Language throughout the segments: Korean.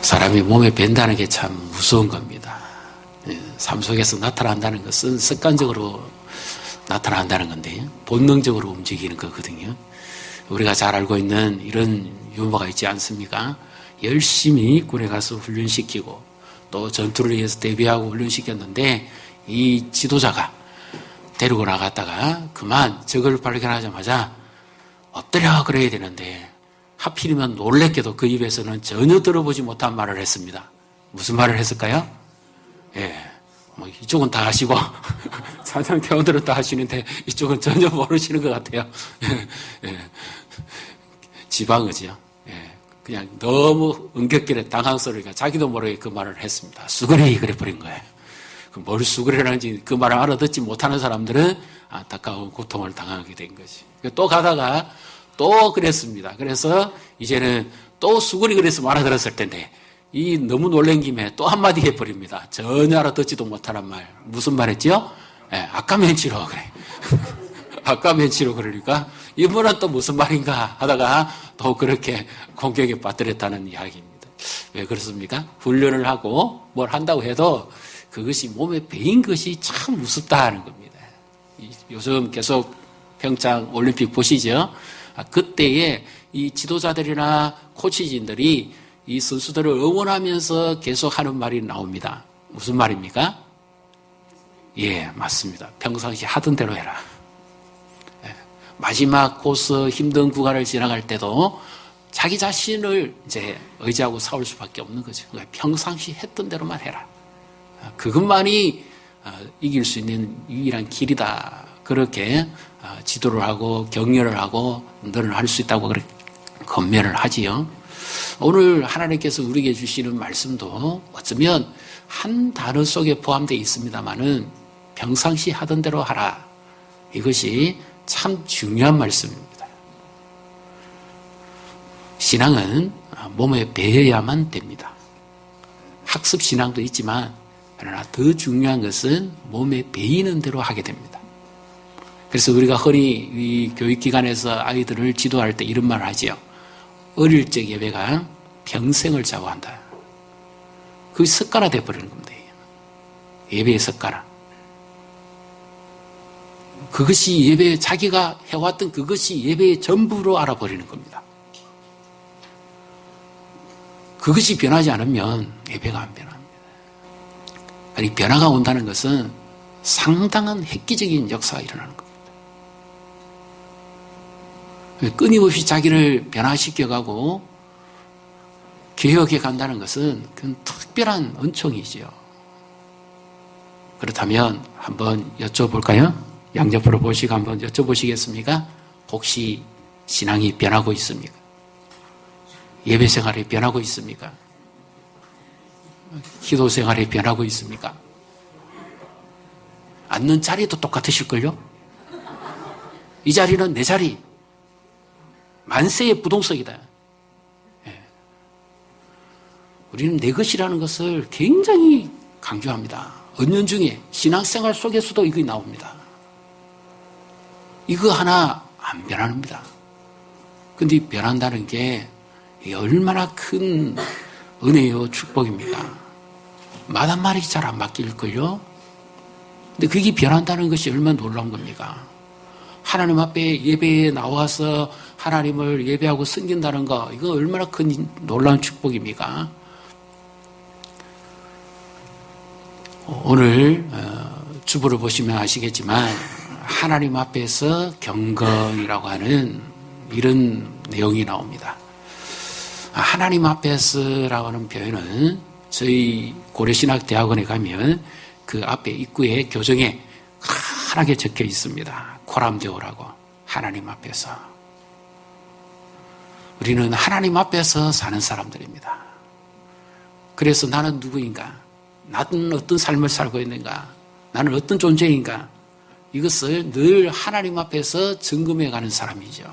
사람이 몸에 밴다는 게 참 무서운 겁니다. 삶 속에서 나타난다는 것은 습관적으로 나타난다는 건데 본능적으로 움직이는 거거든요. 우리가 잘 알고 있는 이런 유머가 있지 않습니까? 열심히 군에 가서 훈련시키고 또 전투를 위해서 대비하고 훈련시켰는데 이 지도자가 데리고 나갔다가 그만 적을 발견하자마자 엎드려 그래야 되는데 하필이면 놀랍게도 그 입에서는 전혀 들어보지 못한 말을 했습니다. 무슨 말을 했을까요? 이쪽은 다 하시고 사장대원들은 다 하시는데 이쪽은 전혀 모르시는 것 같아요. 지방의지요. 그냥 너무 은격결에 당황스러우니까 자기도 모르게 그 말을 했습니다. 수그레이 그래 버린 거예요. 뭘 수그레라는지 그 말을 알아듣지 못하는 사람들은 안타까운 고통을 당하게 된 거지. 또 가다가 또 그랬습니다. 그래서 이제는 또 수그리 그랬으면 알아들었을 텐데 이 너무 놀란 김에 또 한마디 해버립니다. 전혀 알아듣지도 못하는 말. 무슨 말 했죠? 아까 멘치로 그래. 아까 멘치로 그러니까 이번은 또 무슨 말인가 하다가 또 그렇게 공격에 빠뜨렸다는 이야기입니다. 왜 그렇습니까? 훈련을 하고 뭘 한다고 해도 그것이 몸에 배인 것이 참 무섭다는 겁니다. 요즘 계속 평창 올림픽 보시죠? 그때에 이 지도자들이나 코치진들이 이 선수들을 응원하면서 계속 하는 말이 나옵니다. 무슨 말입니까? 맞습니다. 평상시 하던 대로 해라. 마지막 코스 힘든 구간을 지나갈 때도 자기 자신을 이제 의지하고 싸울 수밖에 없는 거죠. 그러니까 평상시 했던 대로만 해라. 그것만이 이길 수 있는 유일한 길이다. 그렇게 지도를 하고 격려를 하고 너는 할 수 있다고 그렇게 권면을 하지요. 오늘 하나님께서 우리에게 주시는 말씀도 어쩌면 한 단어 속에 포함되어 있습니다만은 평상시 하던 대로 하라. 이것이 참 중요한 말씀입니다. 신앙은 몸에 배어야만 됩니다. 학습 신앙도 있지만 그러나 더 중요한 것은 몸에 배이는 대로 하게 됩니다. 그래서 우리가 흔히 이 교육기관에서 아이들을 지도할 때 이런 말을 하지요. 어릴 적 예배가 평생을 좌우한다. 그게 습관화되어 버리는 겁니다. 예배의 습관화. 그것이 예배, 자기가 해왔던 그것이 예배의 전부로 알아버리는 겁니다. 그것이 변하지 않으면 예배가 안 변합니다. 아니, 변화가 온다는 것은 상당한 획기적인 역사가 일어나는 겁니다. 끊임없이 자기를 변화시켜가고 개혁해 간다는 것은 그건 특별한 은총이지요. 그렇다면 한번 여쭤볼까요? 양옆으로 보시고 한번 여쭤보시겠습니까? 혹시 신앙이 변하고 있습니까? 예배 생활이 변하고 있습니까? 기도 생활이 변하고 있습니까? 앉는 자리도 똑같으실걸요? 이 자리는 내 자리. 만세의 부동석이다. 우리는 내 것이라는 것을 굉장히 강조합니다. 은연중에 신앙생활 속에서도 이거 나옵니다. 이거 하나 안 변합니다. 근데 변한다는 게 얼마나 큰 은혜요 축복입니까? 말 한마디 잘 안 바뀔걸요? 근데 그게 변한다는 것이 얼마나 놀라운 겁니까? 하나님 앞에 예배에 나와서 하나님을 예배하고 섬긴다는 거, 이거 얼마나 큰 놀라운 축복입니까? 오늘 주보를 보시면 아시겠지만 하나님 앞에서 경건이라고 하는 이런 내용이 나옵니다. 하나님 앞에서라고 하는 표현은 저희 고려신학대학원에 가면 그 앞에 입구에 교정에 환하게 적혀 있습니다. 코람데오라고. 하나님 앞에서. 우리는 하나님 앞에서 사는 사람들입니다. 그래서 나는 누구인가? 나는 어떤 삶을 살고 있는가? 나는 어떤 존재인가? 이것을 늘 하나님 앞에서 점검해 가는 사람이죠.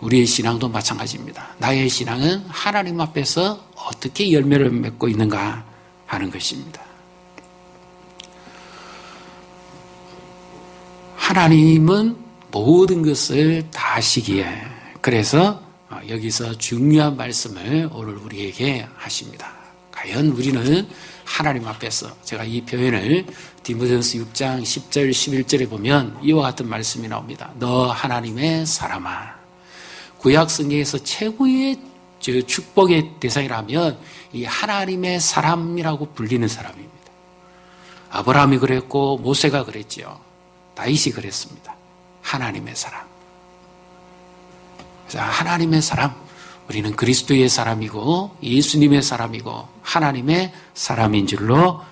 우리의 신앙도 마찬가지입니다. 나의 신앙은 하나님 앞에서 어떻게 열매를 맺고 있는가 하는 것입니다. 하나님은 모든 것을 다 아시기에 그래서 여기서 중요한 말씀을 오늘 우리에게 하십니다. 과연 우리는 하나님 앞에서, 제가 이 표현을 디모데전서 6장 10절 11절에 보면 이와 같은 말씀이 나옵니다. 너 하나님의 사람아. 구약 성경에서 최고의 축복의 대상이라면 이 하나님의 사람이라고 불리는 사람입니다. 아브라함이 그랬고 모세가 그랬지요. 다윗이 그랬습니다. 하나님의 사람. 그래서 하나님의 사람, 우리는 그리스도의 사람이고 예수님의 사람이고 하나님의 사람인 줄로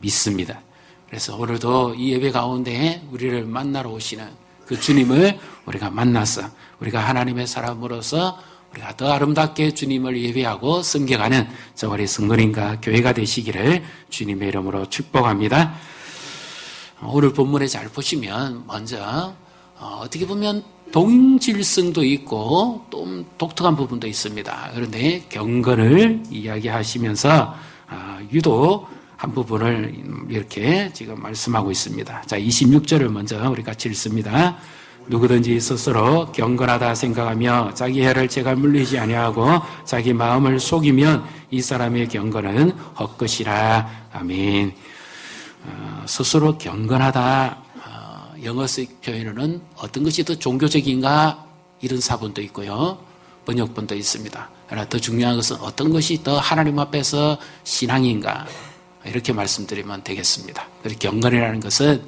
믿습니다. 그래서 오늘도 이 예배 가운데 우리를 만나러 오시는 그 주님을 우리가 만나서 우리가 하나님의 사람으로서 우리가 더 아름답게 주님을 예배하고 섬겨가는 저 우리 성도님과 교회가 되시기를 주님의 이름으로 축복합니다. 오늘 본문에 잘 보시면 먼저 어떻게 보면 동질성도 있고 좀 독특한 부분도 있습니다. 그런데 경건을 이야기하시면서 유독 한 부분을 이렇게 지금 말씀하고 있습니다. 자, 26절을 먼저 우리 같이 읽습니다. 누구든지 스스로 경건하다 생각하며 자기 해를 제가 물리지 아니하고 자기 마음을 속이면 이 사람의 경건은 헛것이라. 아멘. 스스로 경건하다. 영어식 표현으로는 어떤 것이 더 종교적인가 이런 사본도 있고요. 번역본도 있습니다. 그러나 더 중요한 것은 어떤 것이 더 하나님 앞에서 신앙인가 이렇게 말씀드리면 되겠습니다. 그래서 경건이라는 것은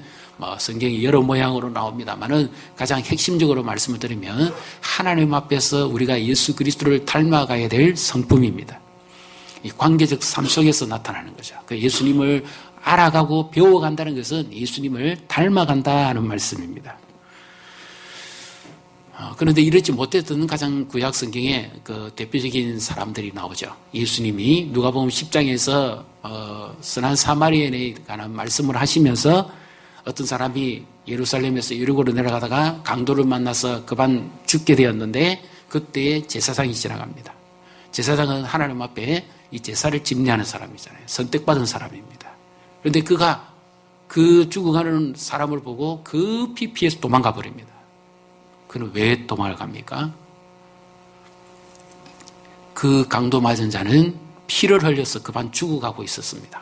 성경이 여러 모양으로 나옵니다만은 가장 핵심적으로 말씀을 드리면 하나님 앞에서 우리가 예수 그리스도를 닮아가야 될 성품입니다. 이 관계적 삶 속에서 나타나는 거죠. 그 예수님을 알아가고 배워간다는 것은 예수님을 닮아간다는 말씀입니다. 그런데 이렇지 못했던 가장 구약 성경에 그 대표적인 사람들이 나오죠. 예수님이 누가복음 10장에서 선한 사마리아인에 관한 말씀을 하시면서 어떤 사람이 예루살렘에서 여리고로 내려가다가 강도를 만나서 그만 죽게 되었는데 그때 제사장이 지나갑니다. 제사장은 하나님 앞에 이 제사를 집례하는 사람이잖아요. 선택받은 사람입니다. 그런데 그가 그 죽어가는 사람을 보고 급히 피해서 도망가 버립니다. 그는 왜 도망을 갑니까? 그 강도 맞은 자는 피를 흘려서 그만 죽어가고 있었습니다.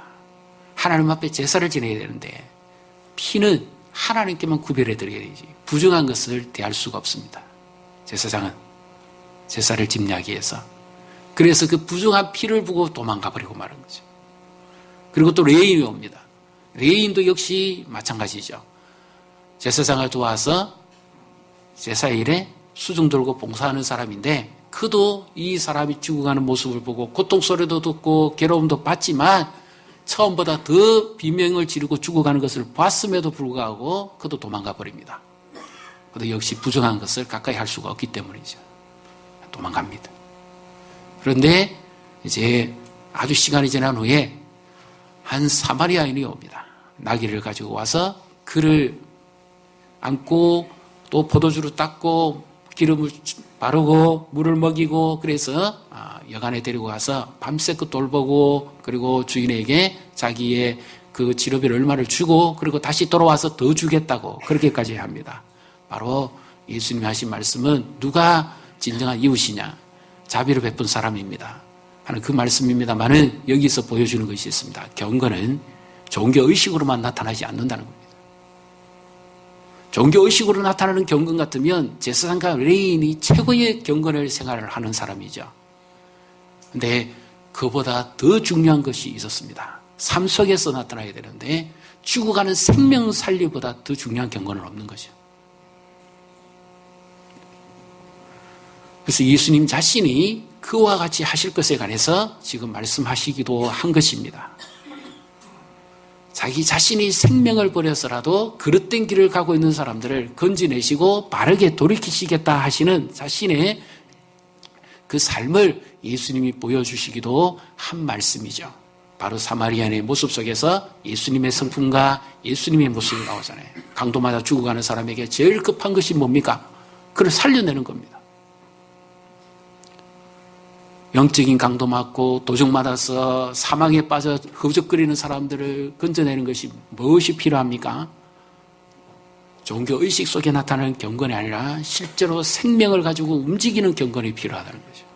하나님 앞에 제사를 지내야 되는데 피는 하나님께만 구별해 드려야 되지 부정한 것을 대할 수가 없습니다. 제사장은 제사를 집례하기 위해서. 그래서 그 부정한 피를 보고 도망가 버리고 마는 거죠. 그리고 또 레인이 옵니다. 레인도 역시 마찬가지죠. 제사장을 도와서 제사일에 수중 들고 봉사하는 사람인데 그도 이 사람이 죽어가는 모습을 보고 고통소리도 듣고 괴로움도 받지만 처음보다 더 비명을 지르고 죽어가는 것을 봤음에도 불구하고 그도 도망가 버립니다. 그도 역시 부정한 것을 가까이 할 수가 없기 때문이죠. 도망갑니다. 그런데 이제 아주 시간이 지난 후에 한 사마리아인이 옵니다. 나귀를 가지고 와서 그를 안고 또 포도주로 닦고 기름을 바르고 물을 먹이고 그래서 여간에 데리고 가서 밤새껏 돌보고 그리고 주인에게 자기의 그 치료비를 얼마를 주고 그리고 다시 돌아와서 더 주겠다고 그렇게까지 합니다. 바로 예수님이 하신 말씀은 누가 진정한 이웃이냐 자비를 베푼 사람입니다 하는 그 말씀입니다만은 여기서 보여주는 것이 있습니다. 경건은 종교의식으로만 나타나지 않는다는 겁니다. 종교의식으로 나타나는 경건 같으면 제사장과 레인이 최고의 경건을 생활을 하는 사람이죠. 그런데 그보다 더 중요한 것이 있었습니다. 삶 속에서 나타나야 되는데 죽어가는 생명 살리보다 더 중요한 경건은 없는 거죠. 그래서 예수님 자신이 그와 같이 하실 것에 관해서 지금 말씀하시기도 한 것입니다. 자기 자신이 생명을 버려서라도 그릇된 길을 가고 있는 사람들을 건져내시고 바르게 돌이키시겠다 하시는 자신의 그 삶을 예수님이 보여주시기도 한 말씀이죠. 바로 사마리아인의 모습 속에서 예수님의 성품과 예수님의 모습이 나오잖아요. 강도 맞아 죽어가는 사람에게 제일 급한 것이 뭡니까? 그를 살려내는 겁니다. 영적인 강도 맞고 도적 맞아서 사망에 빠져 허우적거리는 사람들을 건져내는 것이 무엇이 필요합니까? 종교 의식 속에 나타나는 경건이 아니라 실제로 생명을 가지고 움직이는 경건이 필요하다는 거죠.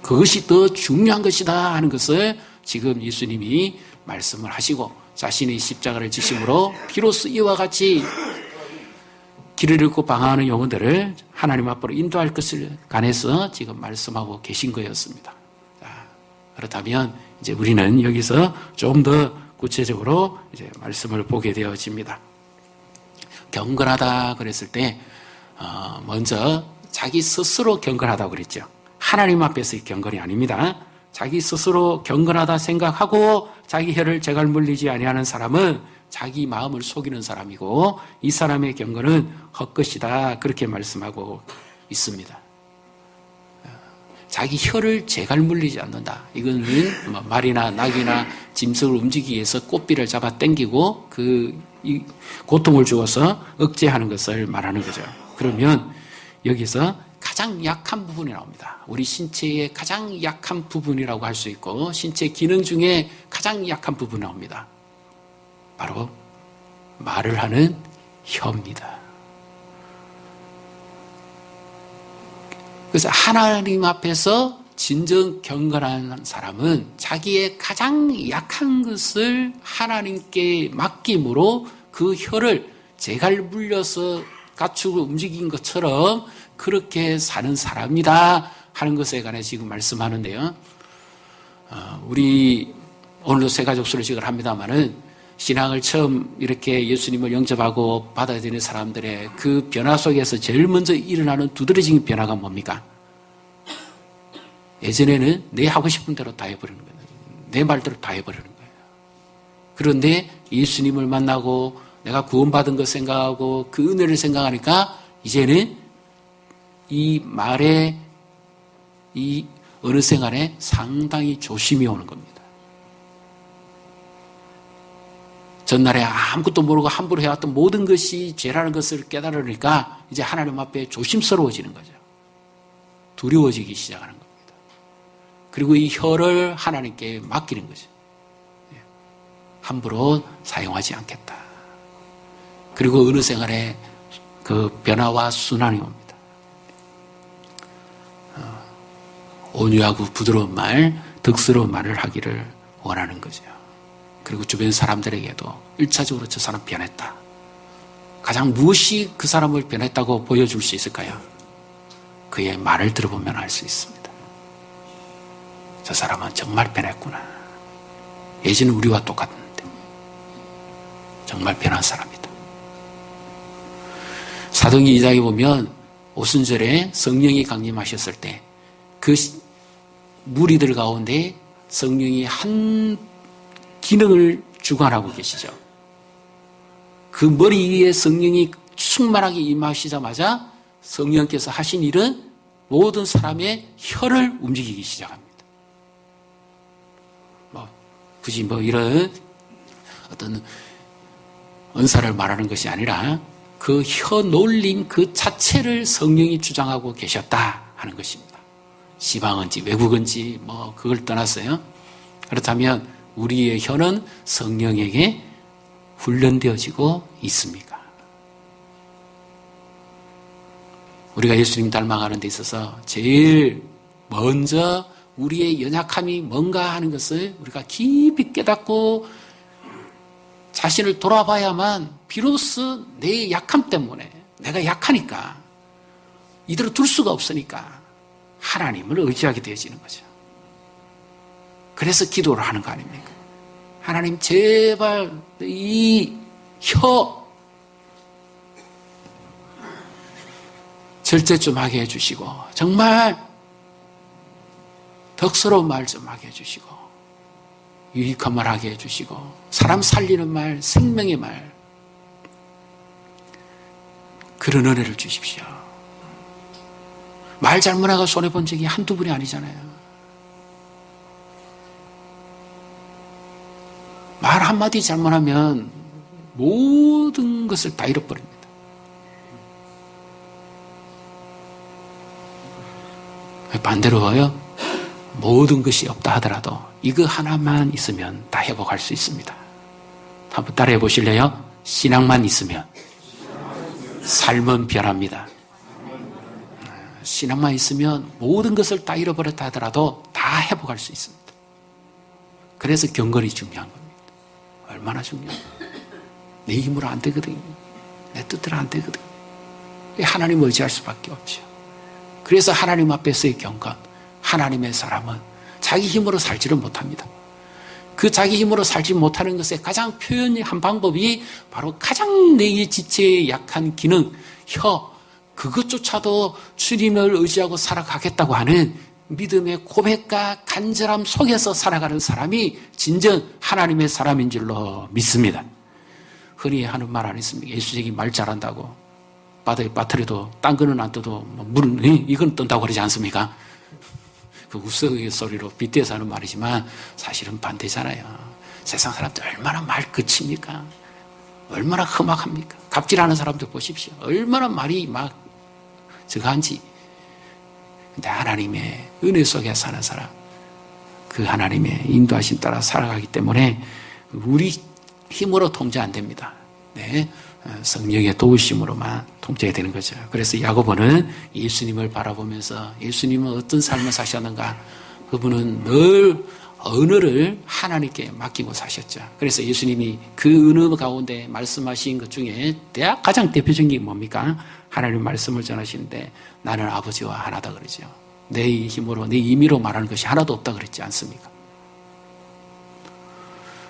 그것이 더 중요한 것이다 하는 것을 지금 예수님이 말씀을 하시고 자신의 십자가를 지심으로 비로소 이와 같이 길을 잃고 방황하는 영혼들을 하나님 앞으로 인도할 것을 관해서 지금 말씀하고 계신 거였습니다. 자, 그렇다면 이제 우리는 여기서 좀 더 구체적으로 이제 말씀을 보게 되어집니다. 경건하다 그랬을 때 먼저 자기 스스로 경건하다고 그랬죠. 하나님 앞에서의 경건이 아닙니다. 자기 스스로 경건하다 생각하고 자기 혀를 제갈 물리지 아니하는 사람은 자기 마음을 속이는 사람이고 이 사람의 경건은 헛것이다 그렇게 말씀하고 있습니다. 자기 혀를 제갈 물리지 않는다. 이거는 말이나 낙이나 짐승을 움직이기 위해서 꽃비를 잡아 당기고 이 고통을 주어서 억제하는 것을 말하는 거죠. 그러면 여기서 가장 약한 부분이 나옵니다. 우리 신체의 가장 약한 부분이라고 할 수 있고 신체 기능 중에 가장 약한 부분이 나옵니다. 바로 말을 하는 혀입니다. 그래서 하나님 앞에서 진정 경건한 사람은 자기의 가장 약한 것을 하나님께 맡김으로 그 혀를 제갈 물려서 갖추고 움직인 것처럼 그렇게 사는 사람이다 하는 것에 관해 지금 말씀하는데요. 우리 오늘도 새가족 수료식을 합니다마는 신앙을 처음 이렇게 예수님을 영접하고 받아들이는 사람들의 그 변화 속에서 제일 먼저 일어나는 두드러진 변화가 뭡니까? 예전에는 내 하고 싶은 대로 다 해버리는 거예요. 내 말대로 다 해버리는 거예요. 그런데 예수님을 만나고 내가 구원받은 것 생각하고 그 은혜를 생각하니까 이제는 이 말에 이 어느 생활에 상당히 조심이 오는 겁니다. 전날에 아무것도 모르고 함부로 해왔던 모든 것이 죄라는 것을 깨달으니까 이제 하나님 앞에 조심스러워지는 거죠. 두려워지기 시작하는 겁니다. 그리고 이 혀를 하나님께 맡기는 거죠. 함부로 사용하지 않겠다. 그리고 어느 생활에 그 변화와 순환이 옵니다. 온유하고 부드러운 말, 덕스러운 말을 하기를 원하는 거죠. 그리고 주변 사람들에게도 1차적으로 저 사람 변했다. 가장 무엇이 그 사람을 변했다고 보여줄 수 있을까요? 그의 말을 들어보면 알 수 있습니다. 저 사람은 정말 변했구나. 예전에 우리와 똑같은데 정말 변한 사람이다. 사도행전 2장에 보면 오순절에 성령이 강림하셨을 때 그 무리들 가운데 성령이 한 기능을 주관하고 계시죠. 그 머리 위에 성령이 충만하게 임하시자마자 성령께서 하신 일은 모든 사람의 혀를 움직이기 시작합니다. 굳이 이런 어떤 은사를 말하는 것이 아니라 그 혀 놀림 그 자체를 성령이 주장하고 계셨다 하는 것입니다. 시방언지 외국언지 그걸 떠났어요. 그렇다면 우리의 혀는 성령에게 훈련되어지고 있습니까? 우리가 예수님 닮아가는 데 있어서 제일 먼저 우리의 연약함이 뭔가 하는 것을 우리가 깊이 깨닫고 자신을 돌아봐야만 비로소 내 약함 때문에 내가 약하니까 이대로 둘 수가 없으니까 하나님을 의지하게 되어지는 거죠. 그래서 기도를 하는 거 아닙니까? 하나님 제발 이 혀 절제 좀 하게 해주시고 정말 덕스러운 말 좀 하게 해주시고 유익한 말 하게 해주시고 사람 살리는 말, 생명의 말 그런 은혜를 주십시오. 말 잘못하고 손해본 적이 한두 분이 아니잖아요. 말 한마디 잘못하면 모든 것을 다 잃어버립니다. 반대로요, 모든 것이 없다 하더라도 이거 하나만 있으면 다 회복할 수 있습니다. 한번 따라해 보실래요? 신앙만 있으면 삶은 변합니다. 신앙만 있으면 모든 것을 다 잃어버렸다 하더라도 다 회복할 수 있습니다. 그래서 경건이 중요한 겁니다. 얼마나 중요합니까? 내 힘으로 안 되거든요. 내 뜻대로 안 되거든요. 하나님 의지할 수밖에 없죠. 그래서 하나님 앞에서의 경건, 하나님의 사람은 자기 힘으로 살지를 못합니다. 그 자기 힘으로 살지 못하는 것의 가장 표현한 방법이 바로 가장 내 지체의 약한 기능, 혀, 그것조차도 주님을 의지하고 살아가겠다고 하는 믿음의 고백과 간절함 속에서 살아가는 사람이 진정 하나님의 사람인 줄로 믿습니다. 흔히 하는 말 안 있습니까? 예수님이 말 잘한다고 바다에 빠뜨려도 딴 거는 안 떠도 물은 이건 뜬다고 그러지 않습니까? 그 우스갯소리로 빗대서 하는 말이지만 사실은 반대잖아요. 세상 사람들 얼마나 말 끝입니까? 얼마나 험악합니까? 갑질하는 사람들 보십시오. 얼마나 말이 막 저한지. 근데 하나님의 은혜 속에 사는 사람, 그 하나님의 인도하심 따라 살아가기 때문에 우리 힘으로 통제 안 됩니다. 네, 성령의 도우심으로만 통제가 되는 거죠. 그래서 야고보는 예수님을 바라보면서 예수님은 어떤 삶을 사셨는가? 그분은 늘 언어를 하나님께 맡기고 사셨죠. 그래서 예수님이 그 언어 가운데 말씀하신 것 중에 가장 대표적인 게 뭡니까? 하나님 말씀을 전하시는데 나는 아버지와 하나다 그러죠. 내 힘으로, 내 임의로 말하는 것이 하나도 없다 그랬지 않습니까?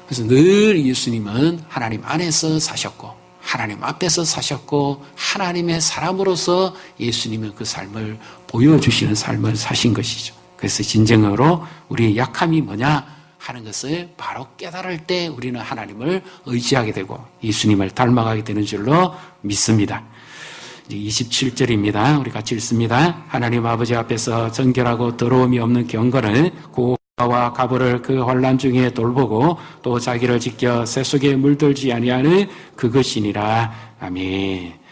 그래서 늘 예수님은 하나님 안에서 사셨고 하나님 앞에서 사셨고 하나님의 사람으로서 예수님은 그 삶을 보여주시는 삶을 사신 것이죠. 그래서 진정으로 우리의 약함이 뭐냐 하는 것을 바로 깨달을 때 우리는 하나님을 의지하게 되고 예수님을 닮아가게 되는 줄로 믿습니다. 27절입니다. 우리 같이 읽습니다. 하나님 아버지 앞에서 정결하고 더러움이 없는 경건을 고아와 가부를 그 환난 중에 돌보고 또 자기를 지켜 새 속에 물들지 아니하는 그것이니라. 아멘.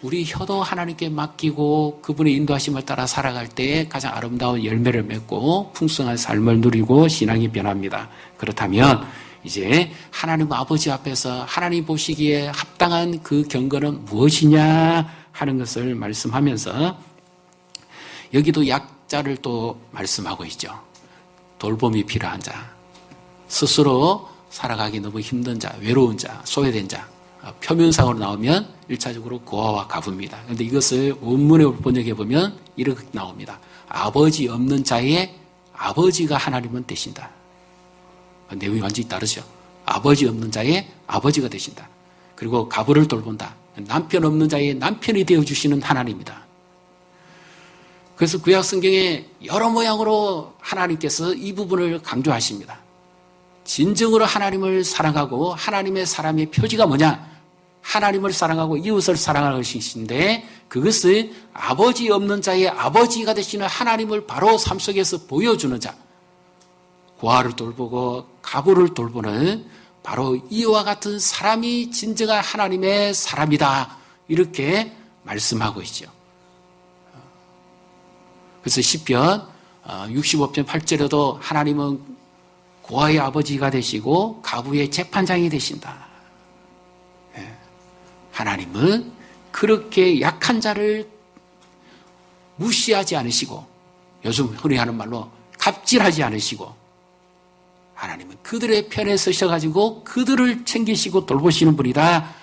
우리 혀도 하나님께 맡기고 그분의 인도하심을 따라 살아갈 때 가장 아름다운 열매를 맺고 풍성한 삶을 누리고 신앙이 변합니다. 그렇다면 이제 하나님 아버지 앞에서 하나님 보시기에 합당한 그 경건은 무엇이냐 하는 것을 말씀하면서 여기도 약자를 또 말씀하고 있죠. 돌봄이 필요한 자, 스스로 살아가기 너무 힘든 자, 외로운 자, 소외된 자, 표면상으로 나오면 1차적으로 고아와 가부입니다. 그런데 이것을 원문에 번역해 보면 이렇게 나옵니다. 아버지 없는 자의 아버지가 하나님은 되신다. 내용이 완전히 다르죠. 아버지 없는 자의 아버지가 되신다. 그리고 가부를 돌본다. 남편 없는 자의 남편이 되어주시는 하나님이다. 그래서 구약 성경에 여러 모양으로 하나님께서 이 부분을 강조하십니다. 진정으로 하나님을 사랑하고 하나님의 사람의 표지가 뭐냐? 하나님을 사랑하고 이웃을 사랑하는 것인데 그것을 아버지 없는 자의 아버지가 되시는 하나님을 바로 삶 속에서 보여주는 자, 고아를 돌보고 가부를 돌보는 바로 이와 같은 사람이 진정한 하나님의 사람이다. 이렇게 말씀하고 있죠. 그래서 시편 65편 8절에도 하나님은 고아의 아버지가 되시고 가부의 재판장이 되신다. 하나님은 그렇게 약한 자를 무시하지 않으시고 요즘 흔히 하는 말로 갑질하지 않으시고 하나님은 그들의 편에 서셔가지고 그들을 챙기시고 돌보시는 분이다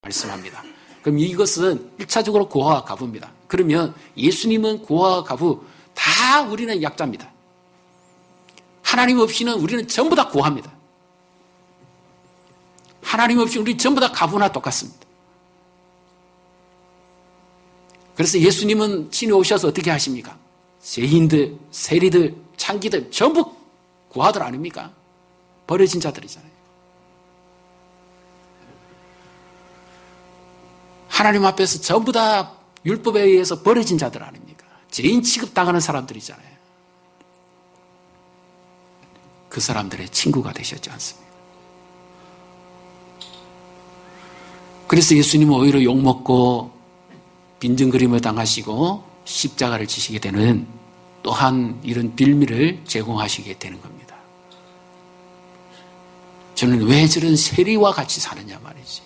말씀합니다. 그럼 이것은 1차적으로 고아와 가부입니다. 그러면 예수님은 고아와 가부 다 우리는 약자입니다. 하나님 없이는 우리는 전부 다 고아입니다. 하나님 없이 우리 전부 다 가부나 똑같습니다. 그래서 예수님은 친히 오셔서 어떻게 하십니까? 죄인들, 세리들, 창기들 전부 고아들 아닙니까? 버려진 자들이잖아요. 하나님 앞에서 전부 다 율법에 의해서 버려진 자들 아닙니까? 죄인 취급당하는 사람들이잖아요. 그 사람들의 친구가 되셨지 않습니까? 그래서 예수님은 오히려 욕먹고 빈정거림을 당하시고 십자가를 지시게 되는 또한 이런 빌미를 제공하시게 되는 겁니다. 저는 왜 저런 세리와 같이 사느냐 말이지.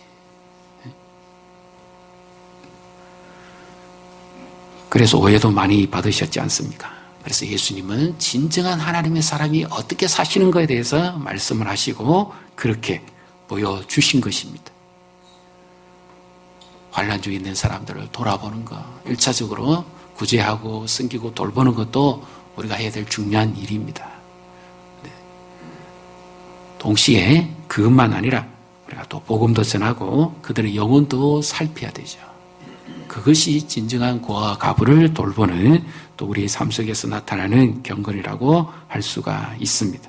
그래서 오해도 많이 받으셨지 않습니까? 그래서 예수님은 진정한 하나님의 사람이 어떻게 사시는 것에 대해서 말씀을 하시고 그렇게 보여주신 것입니다. 환난 중에 있는 사람들을 돌아보는 것, 1차적으로 구제하고 섬기고 돌보는 것도 우리가 해야 될 중요한 일입니다. 네. 동시에 그것만 아니라 우리가 또 복음도 전하고 그들의 영혼도 살펴야 되죠. 그것이 진정한 고아와 과부를 돌보는 또 우리의 삶 속에서 나타나는 경건이라고 할 수가 있습니다.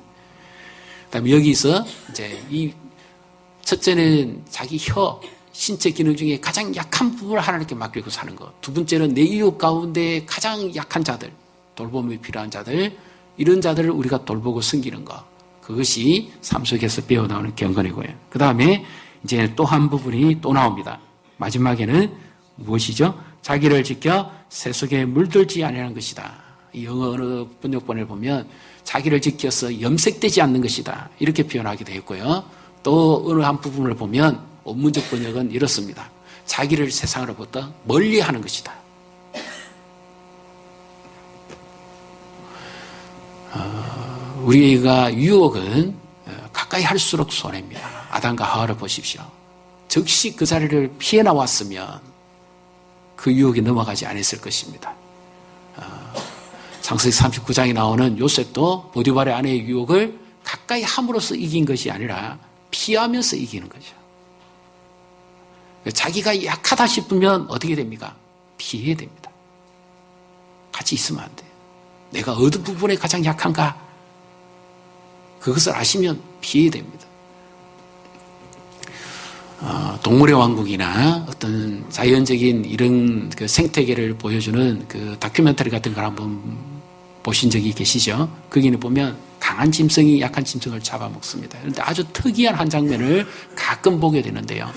그다음에 여기서 이제 이 첫째는 자기 신체 기능 중에 가장 약한 부분을 하나님께 맡기고 사는 것. 두 번째는 내 이웃 가운데 가장 약한 자들, 돌봄이 필요한 자들, 이런 자들을 우리가 돌보고 섬기는 것. 그것이 삶 속에서 배워나오는 경건이고요. 그 다음에 이제 또 한 부분이 또 나옵니다. 마지막에는 무엇이죠? 자기를 지켜 새 속에 물들지 아니하는 것이다. 이 영어 어느 번역본을 보면 자기를 지켜서 염색되지 않는 것이다. 이렇게 표현하기도 했고요. 또 어느 한 부분을 보면 원문적 번역은 이렇습니다. 자기를 세상으로부터 멀리하는 것이다. 우리가 유혹은 가까이 할수록 손해입니다. 아담과 하와를 보십시오. 즉시 그 자리를 피해 나왔으면 그 유혹에 넘어가지 않았을 것입니다. 창세기 39장에 나오는 요셉도 보디발의 아내의 유혹을 가까이 함으로써 이긴 것이 아니라 피하면서 이기는 거죠. 자기가 약하다 싶으면 어떻게 됩니까? 피해야 됩니다. 같이 있으면 안 돼요. 내가 어느 부분에 가장 약한가? 그것을 아시면 피해야 됩니다. 동물의 왕국이나 어떤 자연적인 이런 그 생태계를 보여주는 그 다큐멘터리 같은 걸 한번 보신 적이 계시죠? 거기는 보면 강한 짐승이 약한 짐승을 잡아먹습니다. 그런데 아주 특이한 한 장면을 가끔 보게 되는데요.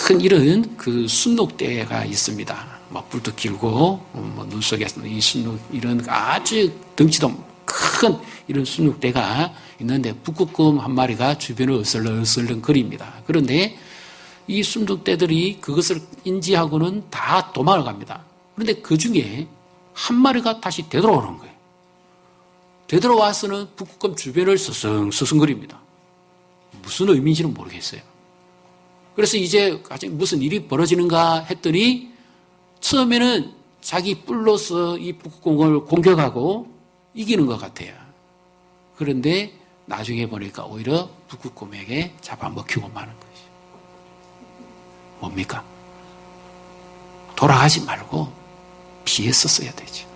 큰 이런 그 순록대가 있습니다. 막 뿔도 길고, 눈 속에 이 순록, 이런 아주 덩치도 큰 이런 순록대가 있는데 북극곰 한 마리가 주변을 어슬렁어슬렁 거립니다. 그런데 이 순록대들이 그것을 인지하고는 다 도망을 갑니다. 그런데 그 중에 한 마리가 다시 되돌아오는 거예요. 되돌아와서는 북극곰 주변을 서성거립니다. 무슨 의미인지는 모르겠어요. 그래서 이제 무슨 일이 벌어지는가 했더니 처음에는 자기 뿔로서 이 북극곰을 공격하고 이기는 것 같아요. 그런데 나중에 보니까 오히려 북극곰에게 잡아먹히고 마는 것이죠. 뭡니까? 돌아가지 말고 피했었어야 되죠.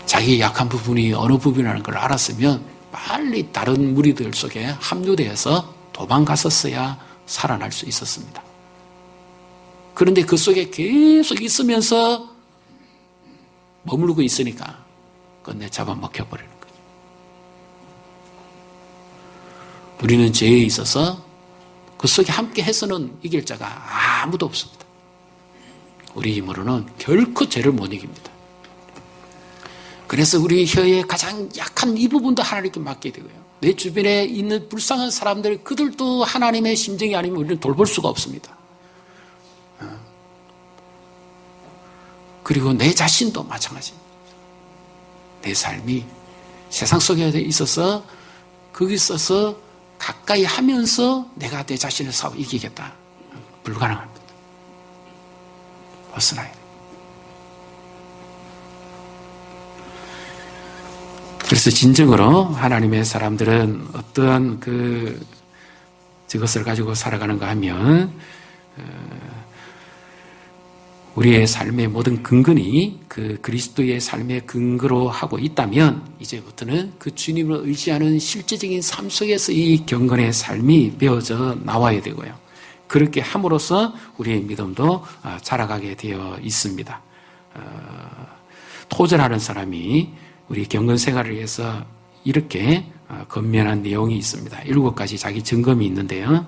자기의 약한 부분이 어느 부분이라는 걸 알았으면 빨리 다른 무리들 속에 합류되어서 도망갔었어야 살아날 수 있었습니다. 그런데 그 속에 계속 있으면서 머무르고 있으니까 끝내 잡아먹혀버리는 거죠. 우리는 죄에 있어서 그 속에 함께 해서는 이길 자가 아무도 없습니다. 우리 힘으로는 결코 죄를 못 이깁니다. 그래서 우리 혀의 가장 약한 이 부분도 하나님께 맡게 되고요. 내 주변에 있는 불쌍한 사람들, 그들도 하나님의 심정이 아니면 우리는 돌볼 수가 없습니다. 그리고 내 자신도 마찬가지입니다. 내 삶이 세상 속에 있어서 거기서 가까이 하면서 내가 내 자신을 싸워 이기겠다. 불가능합니다. 벗어나야 돼요. 그래서 진정으로 하나님의 사람들은 어떠한 저것을 가지고 살아가는가 하면, 우리의 삶의 모든 근근이 그 그리스도의 삶의 근거로 하고 있다면, 이제부터는 그 주님을 의지하는 실제적인 삶 속에서 이 경건의 삶이 배워져 나와야 되고요. 그렇게 함으로써 우리의 믿음도 자라가게 되어 있습니다. 토전하는 사람이 우리 경건 생활을 위해서 이렇게 건면한 내용이 있습니다. 7가지 자기 점검이 있는데요.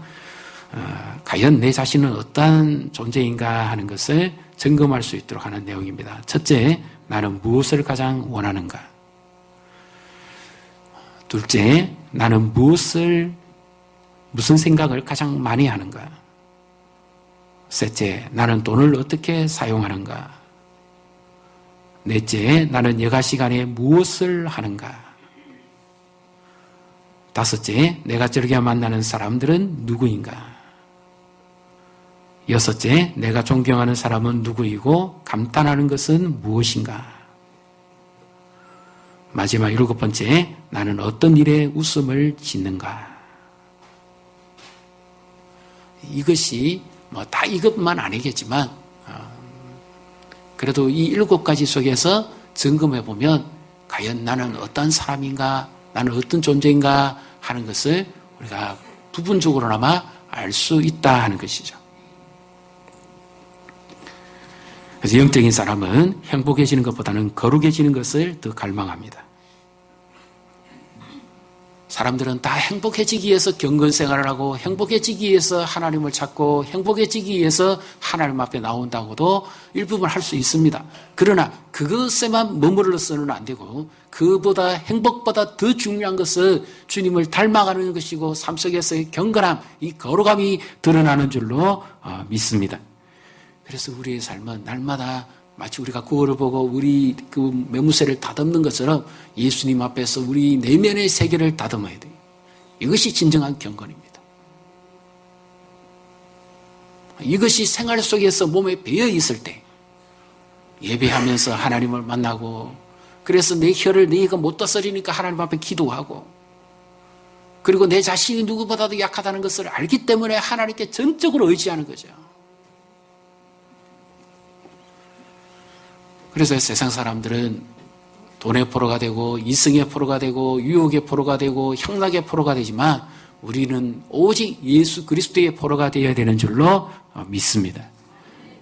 과연 내 자신은 어떠한 존재인가 하는 것을 점검할 수 있도록 하는 내용입니다. 첫째, 나는 무엇을 가장 원하는가? 둘째, 나는 무슨 생각을 가장 많이 하는가? 셋째, 나는 돈을 어떻게 사용하는가? 넷째, 나는 여가 시간에 무엇을 하는가? 다섯째, 내가 즐겨 만나는 사람들은 누구인가? 여섯째, 내가 존경하는 사람은 누구이고 감탄하는 것은 무엇인가? 마지막 일곱 번째, 나는 어떤 일에 웃음을 짓는가? 이것이 다 이것만 아니겠지만 그래도 이 일곱 가지 속에서 점검해 보면 과연 나는 어떤 사람인가, 나는 어떤 존재인가 하는 것을 우리가 부분적으로나마 알 수 있다 하는 것이죠. 그래서 영적인 사람은 행복해지는 것보다는 거룩해지는 것을 더 갈망합니다. 사람들은 다 행복해지기 위해서 경건생활을 하고 행복해지기 위해서 하나님을 찾고 행복해지기 위해서 하나님 앞에 나온다고도 일부분 할 수 있습니다. 그러나 그것에만 머무르서는 안 되고 그보다 행복보다 더 중요한 것은 주님을 닮아가는 것이고 삶 속에서의 경건함, 이 거룩함이 드러나는 줄로 믿습니다. 그래서 우리의 삶은 날마다 마치 우리가 거울을 보고 우리 그 매무새를 다듬는 것처럼 예수님 앞에서 우리 내면의 세계를 다듬어야 돼요. 이것이 진정한 경건입니다. 이것이 생활 속에서 몸에 배어 있을 때 예배하면서 하나님을 만나고 그래서 내 혀를 내가 못 다스리니까 하나님 앞에 기도하고 그리고 내 자신이 누구보다도 약하다는 것을 알기 때문에 하나님께 전적으로 의지하는 거죠. 그래서 세상 사람들은 돈의 포로가 되고 이승의 포로가 되고 유혹의 포로가 되고 향락의 포로가 되지만 우리는 오직 예수 그리스도의 포로가 되어야 되는 줄로 믿습니다.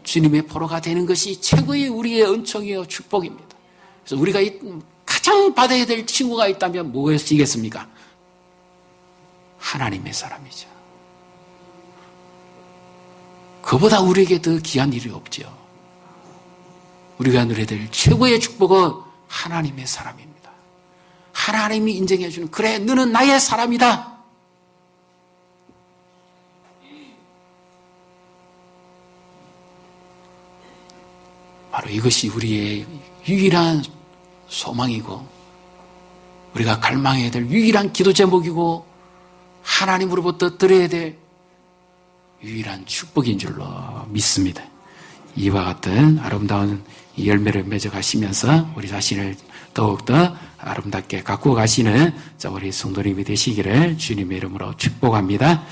주님의 포로가 되는 것이 최고의 우리의 은총이요 축복입니다. 그래서 우리가 가장 받아야 될 친구가 있다면 무엇이겠습니까? 하나님의 사람이죠. 그보다 우리에게 더 귀한 일이 없죠. 우리가 누려야 될 최고의 축복은 하나님의 사람입니다. 하나님이 인정해 주는 그래 너는 나의 사람이다. 바로 이것이 우리의 유일한 소망이고 우리가 갈망해야 될 유일한 기도 제목이고 하나님으로부터 들어야 될 유일한 축복인 줄로 믿습니다. 이와 같은 아름다운 열매를 맺어가시면서 우리 자신을 더욱더 아름답게 가꾸어 가시는 우리 성도님이 되시기를 주님의 이름으로 축복합니다.